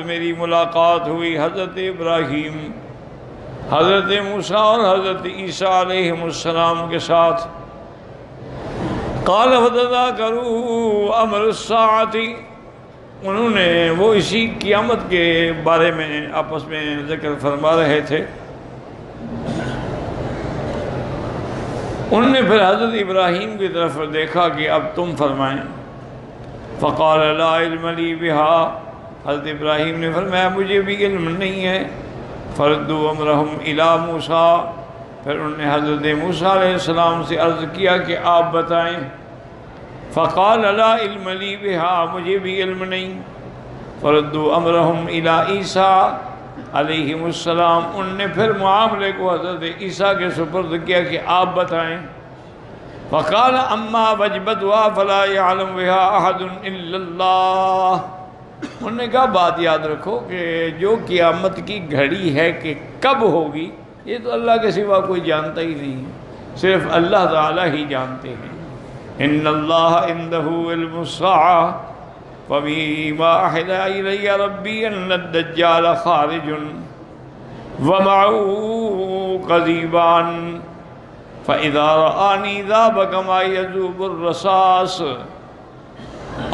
میری ملاقات ہوئی حضرت ابراہیم، حضرت موسیٰ اور حضرت عیسیٰ علیہ السلام کے ساتھ۔ قال فتذاکروا امر الساعۃ، انہوں نے وہ اسی قیامت کے بارے میں آپس میں ذکر فرما رہے تھے۔ انہوں نے پھر حضرت ابراہیم کی طرف دیکھا کہ اب تم فرمائیں۔ فقال لا علم لی بہا، حضرت ابراہیم نے فرمایا مجھے بھی علم نہیں ہے۔ فردوا امرہم الی موسیٰ، پھر انہوں نے حضرت موسیٰ علیہ السلام سے عرض کیا کہ آپ بتائیں۔ فقال لا علم لی بہا، مجھے بھی علم نہیں۔ فردوا امرہم الی عیسیٰ علیہ السلام، انہوں نے پھر معاملے کو حضرت عیسیٰ کے سپرد کیا کہ آپ بتائیں۔ فقال اما وجبتها فلا يعلم بها احد الا اللہ، انہوں نے کہا بات یاد رکھو کہ جو قیامت کی گھڑی ہے کہ کب ہوگی یہ تو اللہ کے سوا کوئی جانتا ہی نہیں، صرف اللہ تعالی ہی جانتے ہیں۔ ان اللہ عنده علم الساعة فبما أوحى إلي ربي أن الدجال خارج ومعه قضيبان فإذا رآني ذاب كما يذوب الرصاص،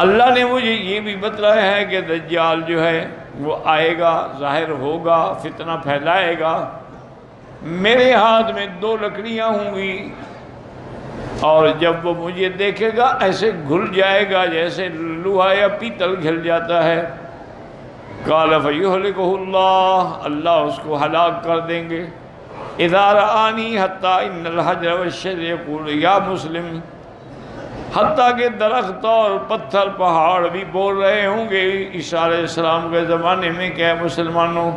اللہ نے مجھے یہ بھی بتلایا ہے کہ دجال جو ہے وہ آئے گا، ظاہر ہوگا، فتنہ پھیلائے گا، میرے ہاتھ میں 2 لکڑیاں ہوں گی، اور جب وہ مجھے دیکھے گا ایسے گھل جائے گا جیسے لوہا یا پیتل گھل جاتا ہے۔ قال فیہلکہ اللہ، اللہ اس کو ہلاک کر دیں گے۔ اذا رآنی حتی ان الحجر والشجر یقول یا مسلم، حتیٰ کہ درخت اور پتھر پہاڑ بھی بول رہے ہوں گے عیسیٰ علیہ السلام کے زمانے میں کہ مسلمانوں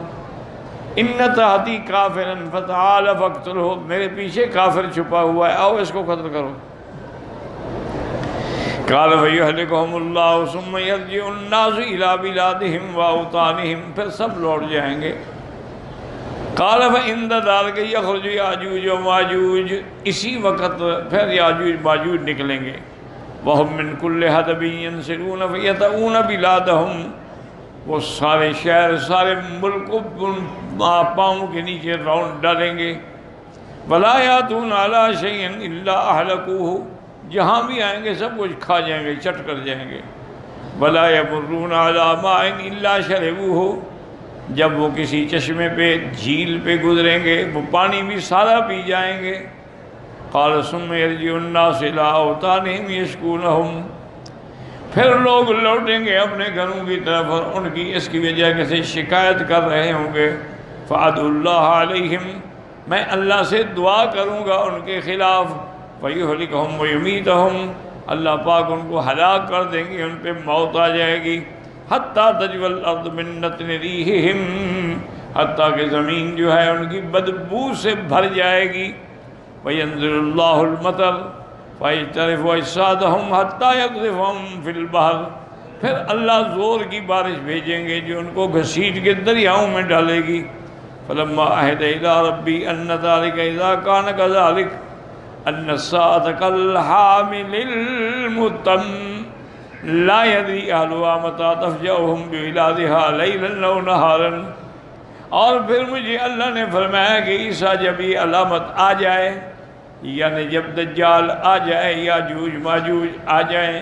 ان تحتی کافرا فتعال فاقتلہ، میرے پیچھے کافر چھپا ہوا ہے، آؤ اس کو قتل کرو۔ قال فیہلکہم اللہ ثم یرجع الناس الی بلادہم واوطانہم، پھر سب لوٹ جائیں گے۔ قال فعند ذلک یخرج یاجوج وماجوج، اسی وقت پھر یاجوج ماجوج نکلیں گے۔ وہم من کل حدب ینسلون فیتؤون بلادہم، وہ سارے شہر سارے ملک کو پاؤں کے نیچے راؤنڈ ڈالیں گے۔ ولا یاتون علی شیء الا اہلکوہ، جہاں بھی آئیں گے سب کچھ کھا جائیں گے، چٹ کر جائیں گے۔ ولا یمرون علی ماء الا شربوہ، جب وہ کسی چشمے پہ جھیل پہ گزریں گے وہ پانی بھی سارا پی جائیں گے۔ قال ثم یرجع الناس الی اوطانہم یشکونہم، پھر لوگ لوٹیں گے اپنے گھروں کی طرف اور ان کی اس کی وجہ سے شکایت کر رہے ہوں گے۔ فادعوا اللہ علیہم، میں اللہ سے دعا کروں گا ان کے خلاف۔ فیہلکہم ویمیتہم، اللہ پاک ان کو ہلاک کر دیں گے، ان پہ موت آ جائے گی۔ حتیٰ تجوی الارض من نتن ریحہم، حتیٰ کہ زمین جو ہے ان کی بدبو سے بھر جائے گی۔ وینزل اللہ المطر فیجترف اجسادہم حتیٰ یقذفہم فی البحر، پھر اللہ زور کی بارش بھیجیں گے جو ان کو گھسیٹ کے دریاؤں میں ڈالے گی۔ فلما عہد الی ربی ان ذلک اذا کان کذلک ان الساعۃ کالحامل المتم لا یدری اہلہا متی تفجعہم بولادہا لیلا او نہارا، اور پھر مجھے اللہ نے فرمایا کہ عیسیٰ جب یہ علامت آ جائے، یعنی جب دجال آ جائے، یاجوج ماجوج آ جائیں،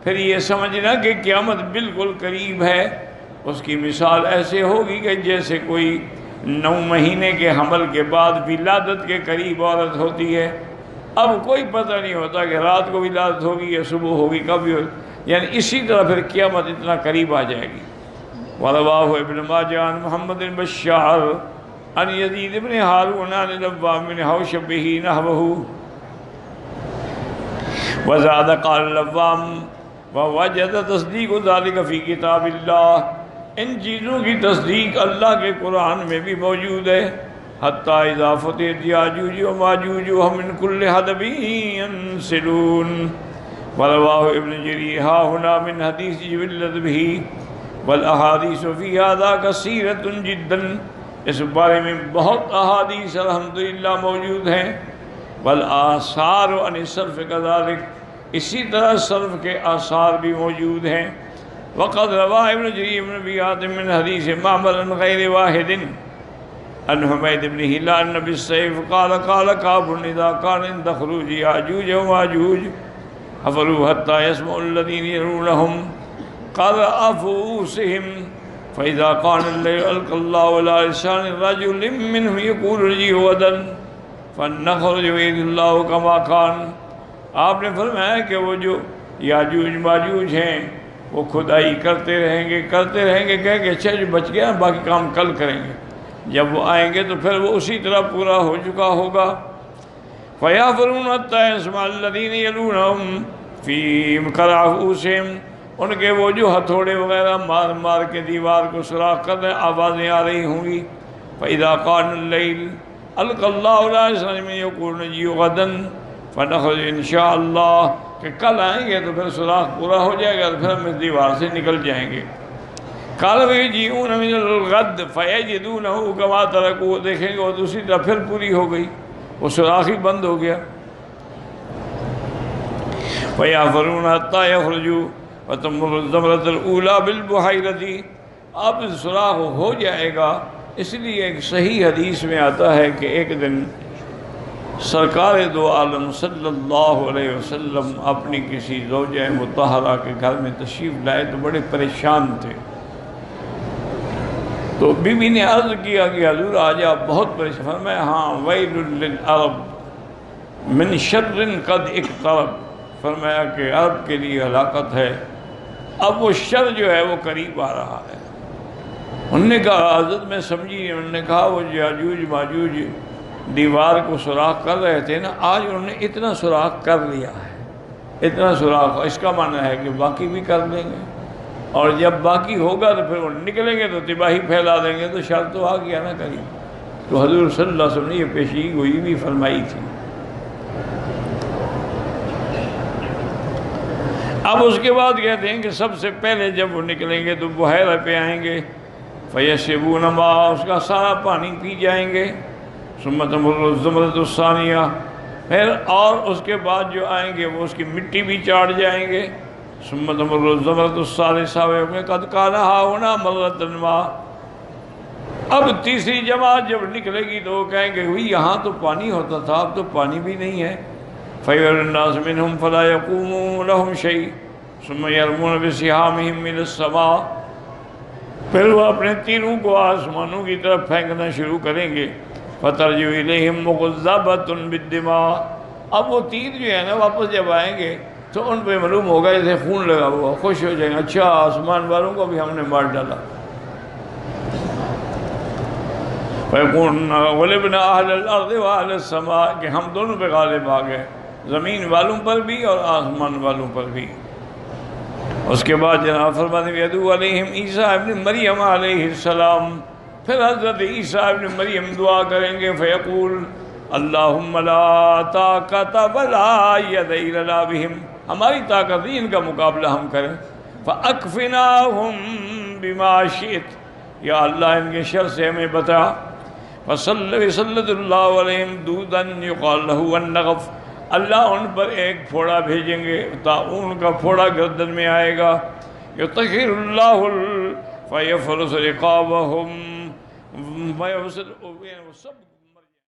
پھر یہ سمجھنا کہ قیامت بالکل قریب ہے۔ اس کی مثال ایسے ہوگی کہ جیسے کوئی 9 مہینے کے حمل کے بعد ولادت کے قریب عورت ہوتی ہے، اب کوئی پتہ نہیں ہوتا کہ رات کو ولادت ہوگی یا صبح ہوگی، کبھی ہوگی، یعنی اسی طرح پھر قیامت اتنا قریب آ جائے گی۔ وَرَوَاهُ ابن ماجہ عن محمد بن بشار عن یزید بن ہارون عن لوام بن حوشب به نحوه، وزاد قال لوام ووجد تصدیق ذلك فی کتاب اللہ، ان چیزوں کی تصدیق اللہ کے قرآن میں بھی موجود ہے۔ حتیٰ اذا فتحت یاجوج وماجوج وهم من كل حدب ينسلون۔ ورواه ابن جرير ها هنا من حدیث جبلت به والاحادیث فی هذا کثیرۃ جدا، اس بارے میں بہت احادیث الحمدللہ موجود ہیں۔ والآثار عن السلف کذالک، اسی طرح سلف کے آثار بھی موجود ہیں۔ وقد روى ابن جرير بن ابي حاتم من حديث معمر عن غير واحد عن حميد بن هلال بالسيف قال كعب اذا كان عند خروج ياجوج وماجوج حفروا حتى يسمع الذين يرونهم قال أفوسهم فإذا كان الليل ألقى الله على لسان رجل منهم يقول رجي غدا فنخرج بإذن الله كما كان. آپ نے فرمایا کہ وہ جو یاجوج ماجوج ہیں وہ کھدائی کرتے رہیں گے کہیں گے اچھا جو بچ گیا باقی کام کل کریں گے. جب وہ آئیں گے تو پھر وہ اسی طرح پورا ہو چکا ہوگا. فَيَحْفَرُونَ حَتَّى يَسْمَعَ الَّذِينَ يَلُونَهُمْ فِي رُؤُوسِهِمْ ان کے وہ جو ہتھوڑے وغیرہ مار مار کے دیوار کو سوراخ کر رہے آوازیں آ رہی ہوں گی. فَإِذَا قَانَ اللَّيْلِ أَلْقَى اللَّهُ عَلَىٰ لِسَانِ مَن يَقُولُ نَجِيُّ غَدًا فَنَخْرُجُ إِن شَاءَ اللَّهُ کہ کل آئیں گے تو پھر سوراخ پورا ہو جائے گا تو پھر ہم اس دیوار سے نکل جائیں گے. قَالَ وَيَجِيئُونَ مِنَ الْغَدِّ فَيَجِدُونَهُ كَمَا تَرَكُوهُ دیکھیں گے اور دوسری طرف پھر پوری ہو گئی وہ سوراخ ہی بند ہو گیا. فَيَحْفَرُونَ حَتَّى يَخْرُجُوا وَتَمُرُّ الزَّمْرَةُ الْأُولَىٰ بِالْبُحَيْرَةِ اب سوراخ ہو جائے گا. اس لیے ایک صحیح حدیث میں آتا ہے کہ ایک دن سرکار دو عالم صلی اللہ علیہ وسلم اپنی کسی زوجہ مطہرہ کے گھر میں تشریف لائے تو بڑے پریشان تھے. تو بی بی نے عرض کیا کہ حضور آج آپ بہت پریشان. فرمایا ہاں ویل للعرب من شر قد اقترب. فرمایا کہ عرب کے لیے ہلاکت ہے اب وہ شر جو ہے وہ قریب آ رہا ہے. انہوں نے کہا حضرت میں سمجھی. انہوں نے کہا وہ یاجوج ماجوج دیوار کو سوراخ کر رہے تھے نا آج انہوں نے اتنا سوراخ کر لیا ہے اتنا سوراخ. اس کا معنی ہے کہ باقی بھی کر دیں گے اور جب باقی ہوگا تو پھر وہ نکلیں گے تو تباہی پھیلا دیں گے. تو شر تو آ گیا نا قریب. تو حضور صلی اللہ علیہ وسلم نے یہ پیشگی گوئی بھی فرمائی تھی. اب اس کے بعد کہتے ہیں کہ سب سے پہلے جب وہ نکلیں گے تو بحیرہ پہ آئیں گے. فَيَشْرِبُونَ مَاءَ اس کا سارا پانی پی جائیں گے. ثُمَّ تَمُرُّ الزَّمْرَةُ الثَّانِيَةُ پھر اور اس کے بعد جو آئیں گے وہ اس کی مٹی بھی چاڑ جائیں گے. ثُمَّ تَمُرُّ الزَّمْرَةُ الثَّالِثَةُ قَدْ كَانَ هَاهُنَا مَرَّةً مَاءٌ اب تیسری جماعت جب نکلے گی تو وہ کہیں گے ہوئی یہاں تو پانی ہوتا تھا اب تو پانی بھی نہیں ہے. فَيَرَى النَّاسُ مِنْهُمْ فَلَا يَقُومُ لَهُمْ شَيْءٌ ثُمَّ يَرْمُونَ بِسِهَامِهِمْ مِنَ السَّمَاءِ پھر وہ اپنے تیروں کو آسمانوں کی طرف پھینکنا شروع کریں گے. فَتَرْجِعُ إِلَيْهِمْ مُغَضَّبَةٌ بِالدِّمَاءِ اب وہ تیر جو ہے نا واپس جب آئیں گے تو ان پہ معلوم ہوگا جیسے خون لگا ہوا خوش ہو جائیں گے اچھا آسمان والوں کو بھی ہم نے مار ڈالا. فَيَكُونَ غَلِبْنَا أَهْلَ الْأَرْضِ وَأَهْلَ السَّمَاءِ کہ ہم دونوں پہ غالب آ گئے زمین والوں پر بھی اور آسمان والوں پر بھی. اس کے بعد جناب فرماتے ہیں یدعو علیہم عیسیٰ ابن مریم علیہ السلام پھر حضرت عیسیٰ ابن مریم دعا کریں گے. فیقول اللہم لا طاقت ولا ید لنا بہم ہماری طاقت نہیں ان کا مقابلہ ہم کریں. فاکفناہم بما شئت یا اللہ ان کے شر سے ہمیں بتا. فصلت اللہ علیہم دودا یقال لہ النغف اللہ ان پر ایک پھوڑا بھیجیں گے طاعون کا پھوڑا گردن میں آئے گا. یطہر اللہ فیفرس رقابہم فیفرس